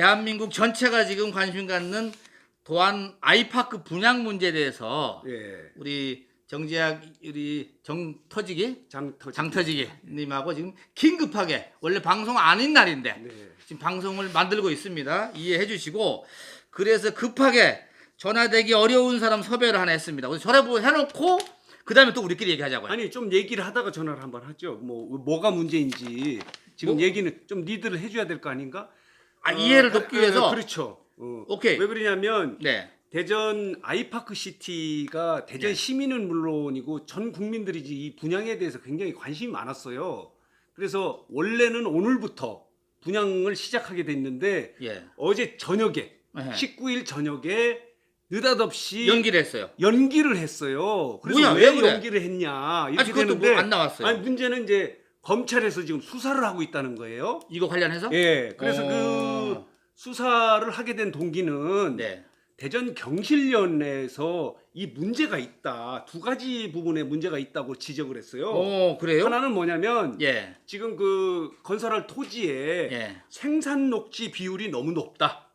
대한민국 전체가 지금 관심 갖는 도안 아이파크 분양 문제에 대해서 예. 우리 정재학 우리 정터지기 장터지. 장터지기님하고 지금 긴급하게 원래 방송 아닌 날인데 네. 지금 방송을 만들고 있습니다. 이해해 주시고 그래서 급하게 전화되기 어려운 사람 섭외를 하나 했습니다. 그래서 전화 해놓고 그 다음에 또 우리끼리 얘기하자고요. 아니 좀 얘기를 하다가 전화를 한번 하죠. 뭐가 문제인지 지금 얘기는 좀 리드를 해줘야 될 거 아닌가? 이해를 돕기 위해서. 그렇죠. 오케이. 왜 그러냐면 네. 대전 아이파크 시티가 대전 네. 시민은 물론이고 전 국민들이 이 분양에 대해서 굉장히 관심이 많았어요. 그래서 원래는 오늘부터 분양을 시작하게 됐는데 예. 어제 저녁에 네. 19일 저녁에 느닷없이 연기를 했어요. 했어요. 그래서 뭐야, 왜 왜 그래? 연기를 했냐 이렇게 아직 그것도 되는데 뭐 안 나왔어요. 아니, 문제는 이제 검찰에서 지금 수사를 하고 있다는 거예요. 이거 관련해서? 예. 그래서 그 수사를 하게 된 동기는 네. 대전 경실련에서 이 문제가 있다. 두 가지 부분에 문제가 있다고 지적을 했어요. 그래요? 하나는 뭐냐면 예. 지금 그 건설할 토지에 예. 생산 녹지 비율이 너무 높다.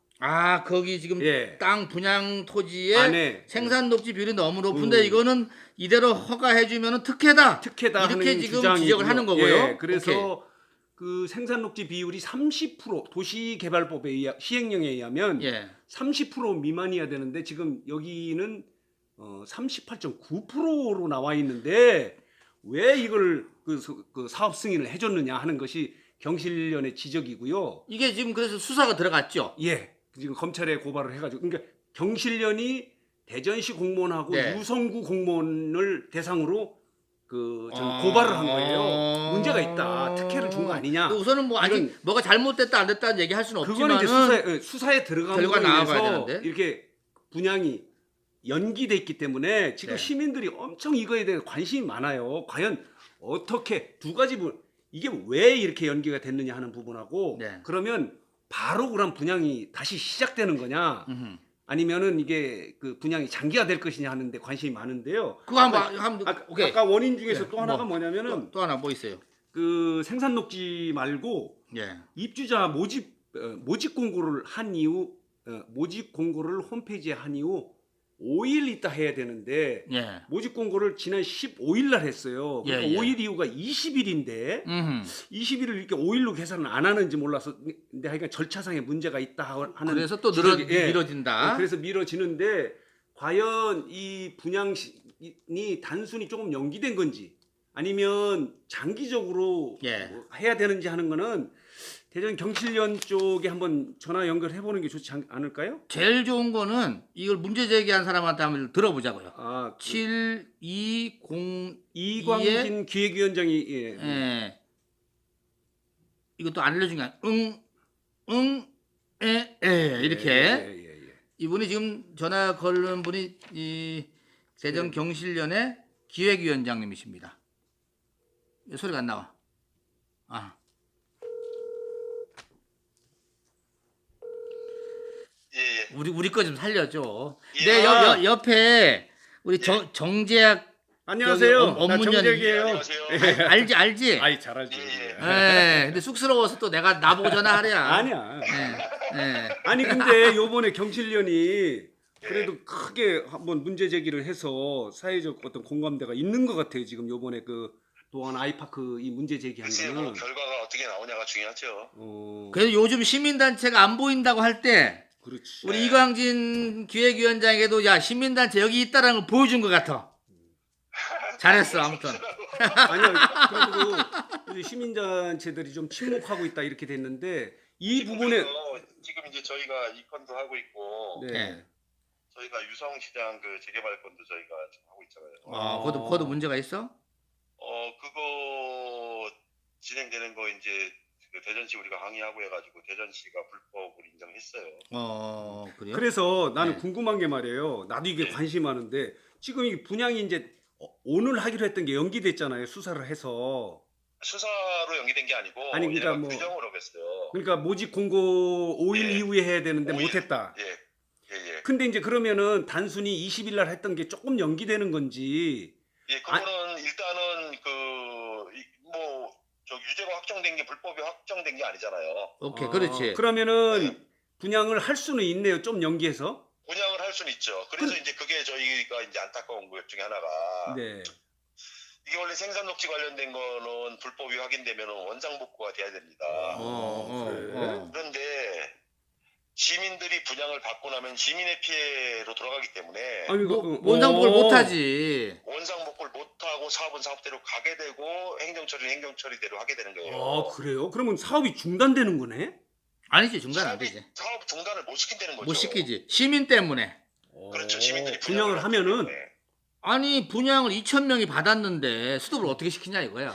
거기 지금 예. 땅 분양 토지에 안에 생산 녹지 비율이 너무 높은데 이거는 이대로 허가해주면 특혜다. 특혜다 이렇게 하는 지금 주장이고요. 지적을 하는 거고요. 예, 그래서 오케이. 그 생산 녹지 비율이 30% 도시개발법에 시행령에 의하면 예. 30% 미만이어야 되는데 지금 여기는 38.9%로 나와 있는데 왜 이걸 그 사업 승인을 해줬느냐 하는 것이 경실련의 지적이고요. 이게 지금 그래서 수사가 들어갔죠. 예, 지금 검찰에 고발을 해가지고 그러니까 경실련이 대전시 공무원하고 네. 유성구 공무원을 대상으로 고발을 한 거예요. 문제가 있다. 특혜를 준 거 아니냐. 우선은 뭐 아직 이런- 뭐가 잘못됐다 안 됐다는 얘기 할 수는 그거는 없지만은 이제 수사에 들어간 결과 거에 나와봐야 의해서 되는데. 이렇게 분양이 연기돼 있기 때문에 지금 네. 시민들이 엄청 이거에 대해 관심이 많아요. 과연 어떻게 두 가지 이게 왜 이렇게 연기가 됐느냐 하는 부분하고 네. 그러면 바로 그럼 분양이 다시 시작되는 거냐 음흠. 아니면은 이게 그 분양이 장기화될 것이냐 하는데 관심이 많은데요. 그거 한번 오케이. 아까 원인 중에서 네, 또 하나가 뭐, 뭐냐면은 또 하나 뭐 있어요? 그 생산 녹지 말고 예. 입주자 모집 공고를 한 이후 모집 공고를 홈페이지에 한 이후 5일 있다 해야 되는데 예. 모집 공고를 지난 15일 날 했어요. 그러니까 예, 예. 5일 이후가 20일인데 20일을 이렇게 5일로 계산을 안 하는지 몰라서 근데 하여간 절차상에 문제가 있다 하는 그래서 또 지적이- 예. 미뤄진다. 그래서 미뤄지는데 과연 이 분양이 단순히 조금 연기된 건지 아니면 장기적으로 예. 뭐 해야 되는지 하는 거는 대전 경실련 쪽에 한번 전화 연결해 보는 게 좋지 않을까요? 제일 좋은 거는 이걸 문제 제기한 사람한테 한번 들어보자고요. 7202에 이광진 기획위원장이 예. 이것도 안 알려준 게 아니라 이렇게 예. 이분이 지금 전화 걸는 분이 이 대전 경실련의 기획위원장님이십니다. 소리가 안 나와. 예. 우리 거 좀 살려줘. 예. 내 옆에 우리 정재학 안녕하세요. 저기 나 업무년- 정재기예요. 안녕하세요. 알지? 아이 잘 알지. 예. 근데 쑥스러워서 또 내가 나보고 전화하랴. 아니야. 예. 아니 근데 요번에 경실련이 그래도 크게 한번 문제 제기를 해서 사회적 어떤 공감대가 있는 것 같아요. 지금 요번에 그 도안 아이파크 이 문제 제기한 글쎄 뭐 거는. 결과가 어떻게 나오냐가 중요하죠. 그래서 요즘 시민단체가 안 보인다고 할 때 그렇지. 우리 이광진 기획위원장에게도 야 시민단체 여기 있다라는 걸 보여준 것 같아. 잘했어 아무튼. 아니요. 그래도 이제 시민단체들이 좀 침묵하고 있다 이렇게 됐는데 이 부분에 지금 이제 저희가 이 건도 하고 있고 네. 저희가 유성시장 그 재개발 건도 저희가 지금 하고 있잖아요. 그것도 문제가 있어? 그거 진행되는 거 이제 그 대전시 우리가 항의하고 해가지고 대전시가 불법을 인정했어요. 그래요? 그래서 나는 네. 궁금한 게 말이에요. 나도 이게 네. 관심 많은데 지금 이 분양이 이제 오늘 하기로 했던 게 연기됐잖아요. 수사를 해서. 수사로 연기된 게 아니고 아니, 그러니까 얘가 뭐- 규정으로 했어요. 그러니까 모집 공고 5일 예. 이후에 해야 되는데 5일. 못했다. 예. 근데 이제 그러면은 단순히 20일 날 했던 게 조금 연기되는 건지. 그거는 일단은 저 유죄가 확정된 게 불법이 확정된 게 아니잖아요. 오케이 그렇지. 그러면은 분양을 할 수는 있네요. 좀 연기해서. 분양을 할 수는 있죠. 그래서 이제 그게 저희가 이제 안타까운 것 중에 하나가 네. 이게 원래 생산 녹지 관련된 거는 불법이 확인되면 원상 복구가 돼야 됩니다. 그래? 그런데 시민들이 분양을 받고 나면 시민의 피해로 돌아가기 때문에 아니 원상복구를 못하지. 원상 복구를 못하고 사업은 사업대로 가게 되고 행정처리는 행정처리대로 하게 되는 거예요. 아, 그래요? 그러면 사업이 중단되는 거네? 아니지, 중단 안 되지. 사업 중단을 못 시킨다는 거죠. 못 시키지. 시민 때문에. 그렇죠. 시민들이 분양을 하면은 아니 분양을 2,000명이 받았는데 수습을 어떻게 시키냐 이거야.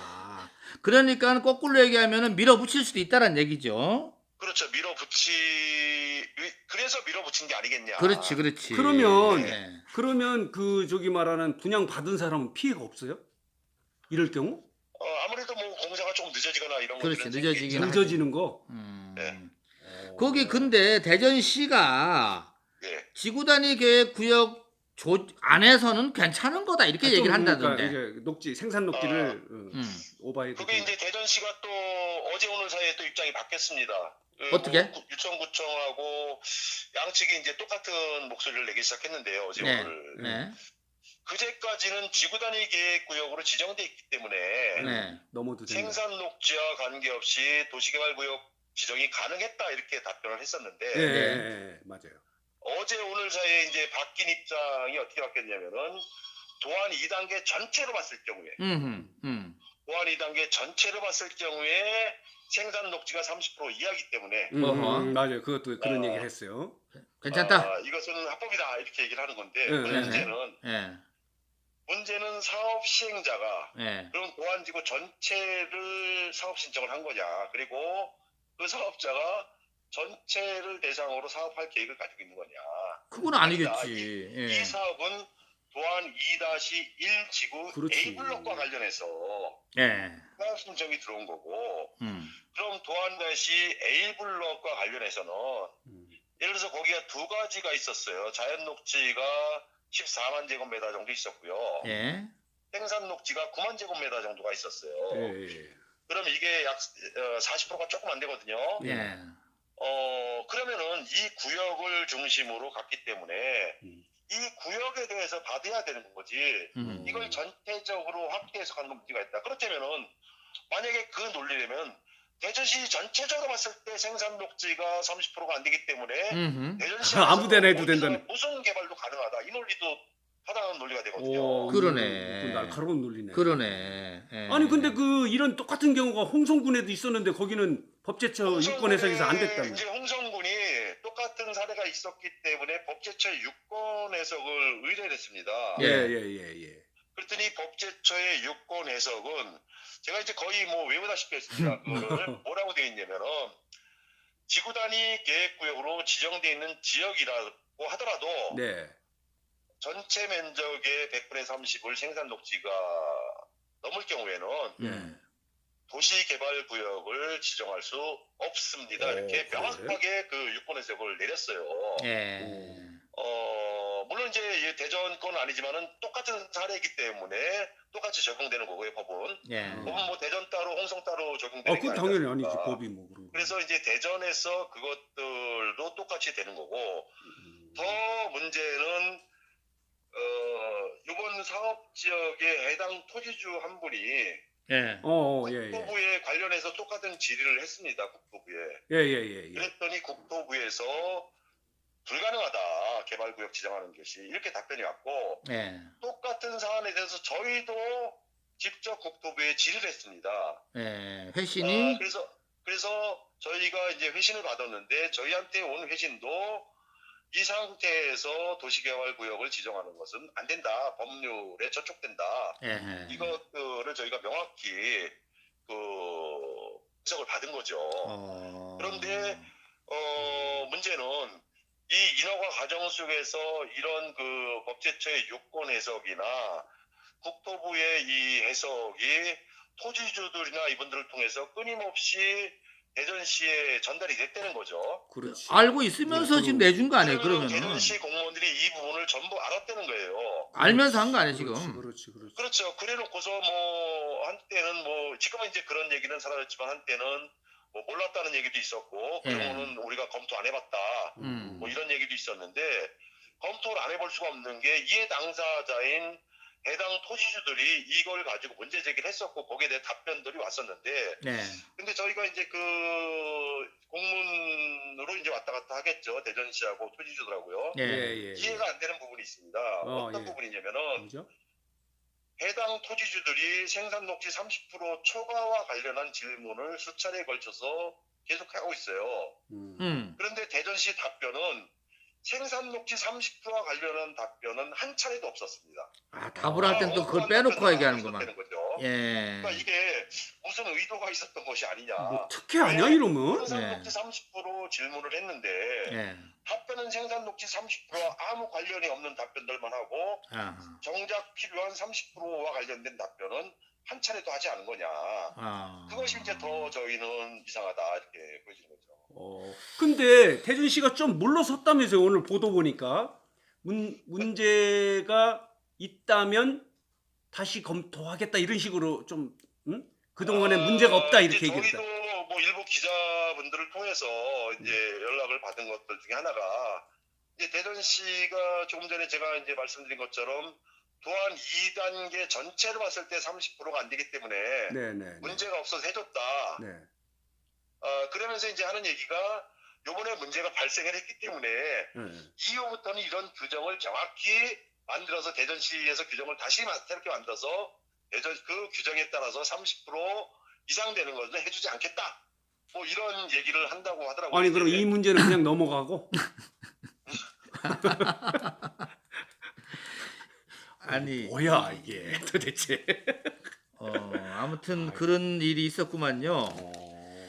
그러니까 거꾸로 얘기하면은 밀어붙일 수도 있다는 얘기죠. 그렇죠. 그래서 밀어붙인 게 아니겠냐. 그렇지, 그렇지. 그러면 네. 그러면 그 저기 말하는 분양 받은 사람은 피해가 없어요? 이럴 경우? 아무래도 뭐 공사가 조금 늦어지거나 이런 그렇지, 것들은 늦어지긴 생기겠죠. 하지. 늦어지는 거? 네. 거기 근데 대전시가 네. 지구단위 계획 구역 안에서는 괜찮은 거다 이렇게 얘기를 그러니까 한다던데. 이제 녹지 생산 녹지를 오버해도 그게 이제 대전시가 또 어제 오늘 사이에 또 입장이 바뀌었습니다. 어떻게? 뭐 유천구청하고 양측이 이제 똑같은 목소리를 내기 시작했는데요. 어제 네. 오늘. 네. 그제까지는 지구단위 계획구역으로 지정돼 있기 때문에 네. 넘어도 된다. 생산 녹지와 관계없이 도시개발구역 지정이 가능했다 이렇게 답변을 했었는데 예, 예, 예, 맞아요. 어제 오늘 사이에 이제 바뀐 입장이 어떻게 바뀌었냐면은 도안 2단계 전체로 봤을 경우에 도안 2단계 전체로 봤을 경우에 생산 녹지가 30% 이하이기 때문에 맞아요. 그것도 그런 얘기를 했어요. 괜찮다. 이것은 합법이다 이렇게 얘기를 하는 건데 네, 문제는 사업 시행자가 네. 그럼 도안지구 전체를 사업 신청을 한 거냐 그리고 그 사업자가 전체를 대상으로 사업할 계획을 가지고 있는 거냐. 그건 아니겠지. 이 사업은 도안 2-1 지구 그렇지. A블록과 관련해서 예. 사업 신청이 들어온 거고 그럼 도안 A블록과 관련해서는 예를 들어서 거기가 두 가지가 있었어요. 자연 녹지가 14만 제곱미터 정도 있었고요. 예. 생산 녹지가 9만 제곱미터 정도가 있었어요. 예. 그럼 이게 약 40%가 조금 안 되거든요. 예. 그러면은 이 구역을 중심으로 갔기 때문에 이 구역에 대해서 받아야 되는 거지. 이걸 전체적으로 확대해서 가는 건 문제가 있다. 그렇다면은 만약에 그 논리라면 대전시 전체적으로 봤을 때 생산 녹지가 30%가 안 되기 때문에 대전시 아무데나 해도 된다는. 무슨 개발도 가능하다. 이 논리도 타당한 논리가 되거든요. 그러네. 그 날카로운 논리네. 그러네. 예. 아니 근데 그 이런 똑같은 경우가 홍성군에도 있었는데 거기는 법제처 유권 해석에서 안 됐다며. 이제 홍성군이 똑같은 사례가 있었기 때문에 법제처 유권 해석을 의뢰를 했습니다. 예. 그랬더니 법제처의 유권 해석은 제가 이제 거의 뭐 외우다시피 했습니다. 그거를 뭐라고 되어 있냐면은 지구 단위 계획구역으로 지정되어 있는 지역이라고 하더라도 네. 전체 면적의 100분의 30을 생산 녹지가 넘을 경우에는 도시개발구역을 지정할 수 없습니다. 이렇게 그래? 명확하게 그 유권 해석을 내렸어요. 물론 이제 대전 건 아니지만은 똑같은 사례이기 때문에 똑같이 적용되는 거고요, 법은. 법은 뭐 대전 따로 홍성 따로 적용되는 게 그건 아니지 당연히 않습니까? 아니지 법이 뭐 그런 거. 그래서 이제 대전에서 그것들도 똑같이 되는 거고 더 문제는 이번 사업 지역에 해당 토지주 한 분이 국토부에 관련해서 똑같은 질의를 했습니다. 국토부에. 예. 그랬더니 국토부에서 불가능하다. 개발구역 지정하는 것이 이렇게 답변이 왔고 똑같은 사안에 대해서 저희도 직접 국토부에 질의를 했습니다. 회신이 그래서 저희가 이제 회신을 받았는데 저희한테 온 회신도 이 상태에서 도시개발구역을 지정하는 것은 안 된다. 법률에 저촉된다. 이것들을 저희가 명확히 해석을 받은 거죠. 그런데 문제는 이 인허가 과정 속에서 이런 그 법제처의 유권 해석이나 국토부의 이 해석이 토지주들이나 이분들을 통해서 끊임없이 대전시에 전달이 됐다는 거죠. 그렇지. 알고 있으면서 지금 내준 거 아니에요? 그러면은 대전시 공무원들이 이 부분을 전부 알았다는 거예요. 알면서 한 거 아니에요 지금? 그렇지. 그렇죠. 그래놓고서 뭐 한때는 뭐 지금은 이제 그런 얘기는 사라졌지만 한때는 뭐 몰랐다는 얘기도 있었고, 예. 그러면은 우리가 검토 안 해봤다. 뭐 이런 얘기도 있었는데, 검토를 안 해볼 수가 없는 게 이해 당사자인 해당 토지주들이 이걸 가지고 문제 제기를 했었고, 거기에 대해 답변들이 왔었는데, 네. 근데 저희가 이제 그 공문으로 이제 왔다 갔다 하겠죠. 대전시하고 토지주들하고요. 예. 이해가 안 되는 부분이 있습니다. 어떤 예. 부분이냐면은, 뭐죠? 해당 토지주들이 생산 녹지 30% 초과와 관련한 질문을 수차례에 걸쳐서 계속하고 있어요. 그런데 대전시 답변은 생산 녹지 30%와 관련한 답변은 한 차례도 없었습니다. 아, 답을 할 땐 또 그걸 빼놓고 얘기하는구만. 거죠. 예. 그러니까 이게 무슨 의도가 있었던 것이 아니냐. 뭐 특혜 아니야 이러면? 생산 녹지 30% 질문을 했는데 예. 답변은 생산 녹지 30%와 아무 관련이 없는 답변들만 하고 아. 정작 필요한 30%와 관련된 답변은 한 차례도 하지 않은 거냐. 아. 그것이 이제 더 저희는 이상하다 이렇게 보여지는 거죠. 근데 태준 씨가 좀 물러섰다면서요 오늘 보도 보니까 문제가 있다면 다시 검토하겠다 이런 식으로 좀 그동안에 문제가 없다 이렇게 얘기했다. 저희도 뭐 일부 기자분들을 통해서 이제 연락을 받은 것들 중에 하나가 이제 대전시가 조금 전에 제가 이제 말씀드린 것처럼 또한 2단계 전체로 봤을 때 30%가 안 되기 때문에 네네. 문제가 없어서 해줬다. 네. 그러면서 이제 하는 얘기가 요번에 문제가 발생을 했기 때문에 이후부터는 이런 규정을 정확히 만들어서 대전시에서 규정을 다시 새롭게 만들어서 그 규정에 따라서 30% 이상 되는 것은 해주지 않겠다. 뭐 이런 얘기를 한다고 하더라고요. 아니 그럼 이 문제는 그냥 넘어가고? 아니 뭐야 이게 도대체? 아무튼 그런 일이 있었구만요.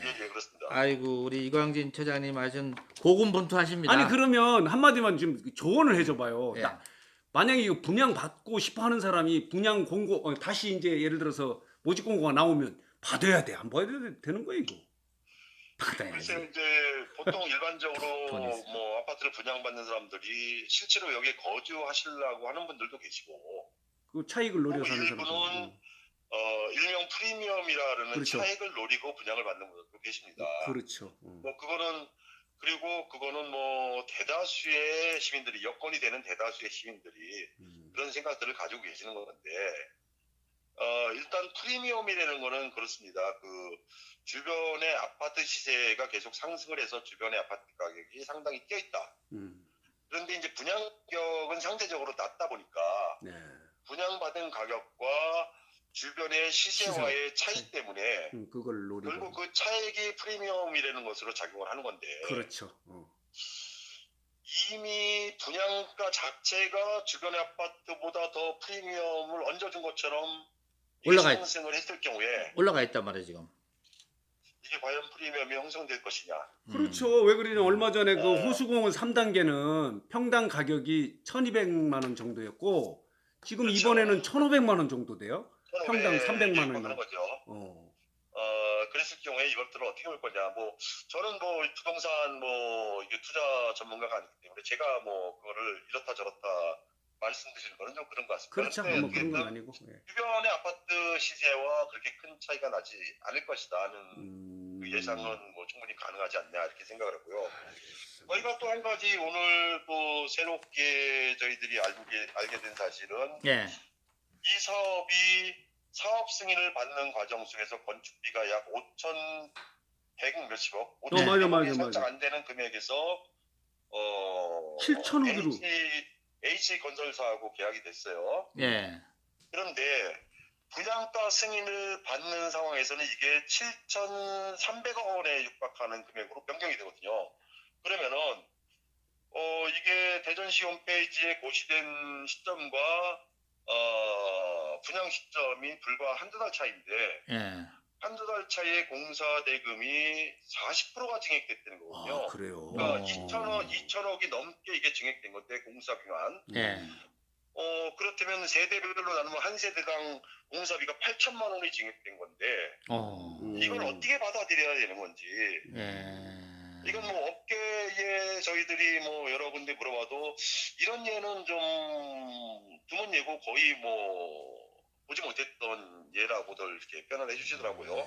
예, 그렇습니다. 아이고 우리 이광진 처장님 아주 고군분투하십니다. 아니 그러면 한마디만 좀 조언을 해줘봐요. 예. 만약에 이거 분양 받고 싶어하는 사람이 분양 공고 다시 이제 예를 들어서 모집 공고가 나오면 받아야 돼, 안 받아야 되는 거야 이거? 글쎄요, 이제 보통 일반적으로 돈이 있어요. 뭐 아파트를 분양받는 사람들이 실제로 여기에 거주하시려고 하는 분들도 계시고 그 차익을 노려서 하는 일부는 사람들. 일명 프리미엄이라는 그렇죠. 차익을 노리고 분양을 받는 분들도 계십니다. 그렇죠. 뭐 그거는 뭐 대다수의 시민들이 여건이 되는 대다수의 시민들이 그런 생각들을 가지고 계시는 건데 일단 프리미엄이라는 거는 그렇습니다. 그 주변의 아파트 시세가 계속 상승을 해서 주변의 아파트 가격이 상당히 뛰어 있다. 그런데 이제 분양 가격은 상대적으로 낮다 보니까 네. 분양받은 가격과 주변의 시세와의 차이 때문에 그걸 노리고. 결국 그 차익이 프리미엄이라는 것으로 작용을 하는 건데 그렇죠. 이미 분양가 자체가 주변의 아파트보다 더 프리미엄을 얹어준 것처럼 상승을 했을 경우에 올라가 있단 말이에요 지금. 이게 과연 프리미엄이 형성될 것이냐. 그렇죠. 왜 그러냐 얼마 전에 그 호수공원 3단계는 평당 가격이 1,200만 원 정도였고 지금 그렇죠. 이번에는 1,500만 원 정도 돼요. 평당 300만 원. 하는 거죠. 그랬을 경우에 이것들을 어떻게 볼 거냐. 뭐 저는 뭐 부동산 뭐 이게 투자 전문가가 아니기 때문에 제가 뭐 그거를 이렇다 저렇다 말씀드리는 거는 좀 그런 것 같습니다. 그렇죠. 뭐 그런 건 아니고. 주변의 아파트 시세와 그렇게 큰 차이가 나지 않을 것이다 하는 그 예상은 뭐 충분히 가능하지 않냐 이렇게 생각을 하고요. 저희가 또 한 가지 오늘 또 새롭게 저희들이 알게 된 사실은 이 사업이 사업 승인을 받는 과정 속에서 건축비가 약 5,100 몇십억, 5,100억이 살짝 안 되는 금액에서 7,000억으로 H건설사하고 계약이 됐어요. 그런데 분양가 승인을 받는 상황에서는 이게 7,300억 원에 육박하는 금액으로 변경이 되거든요. 그러면은 이게 대전시 홈페이지에 고시된 시점과 분양 시점이 불과 한두 달 차이인데 한두 달 차이에 공사 대금이 40%가 증액됐다는 거거든요. 아, 그래요. 그러니까 2천억이 넘게 이게 증액된 건데 공사 비만. 그렇다면 세대별로 나누면 한 세대당 공사비가 8천만 원이 증액된 건데 이걸 어떻게 받아들여야 되는 건지. 이건 뭐 업계에 저희들이 뭐 여러 군데 물어봐도 이런 예는 좀 드문 예고 거의 뭐 보지 못했던 예라고들 이렇게 표현을 해주시더라고요.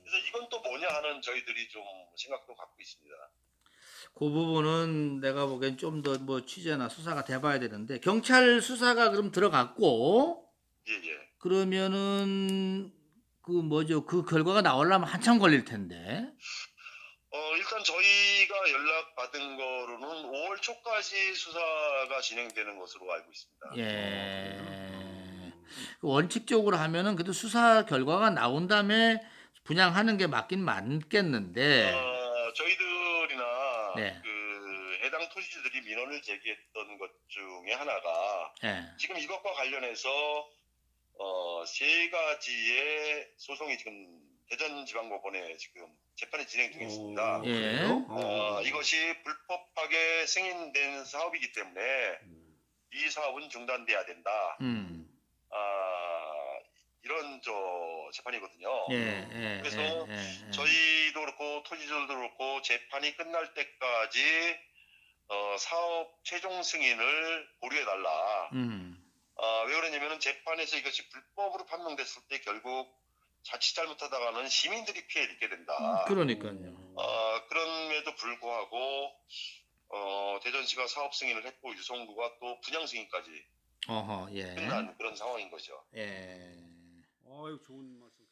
그래서 이건 또 뭐냐 하는 저희들이 좀 생각도 갖고 있습니다. 그 부분은 내가 보기엔 좀 더 뭐 취재나 수사가 돼봐야 되는데 경찰 수사가 그럼 들어갔고 예, 예. 그러면은 그 뭐죠? 그 결과가 나오려면 한참 걸릴 텐데. 일단 저희가 연락받은 거로는 5월 초까지 수사가 진행되는 것으로 알고 있습니다. 예. 원칙적으로 하면은 그래도 수사 결과가 나온 다음에 분양하는 게 맞긴 맞겠는데. 저희들이나 네. 그 해당 토지주들이 민원을 제기했던 것 중에 하나가 예. 지금 이것과 관련해서 세 가지의 소송이 지금 대전지방법원에 지금 재판이 진행 중에 있습니다. 예. 그래요? 이것이 불법하게 승인된 사업이기 때문에 이 사업은 중단돼야 된다. 이런 재판이거든요. 예. 그래서 예. 저희도 그렇고 토지주들도 그렇고 재판이 끝날 때까지 사업 최종 승인을 고려해달라. 왜 그러냐면은 재판에서 이것이 불법으로 판명됐을 때 결국 자칫 잘못하다가는 시민들이 피해를 입게 된다. 그러니까요. 그럼에도 불구하고 대전시가 사업 승인을 했고 유성구가 또 분양 승인까지 어허, 예. 끝난 그런 상황인 거죠. 예. 아유, 좋은 말씀.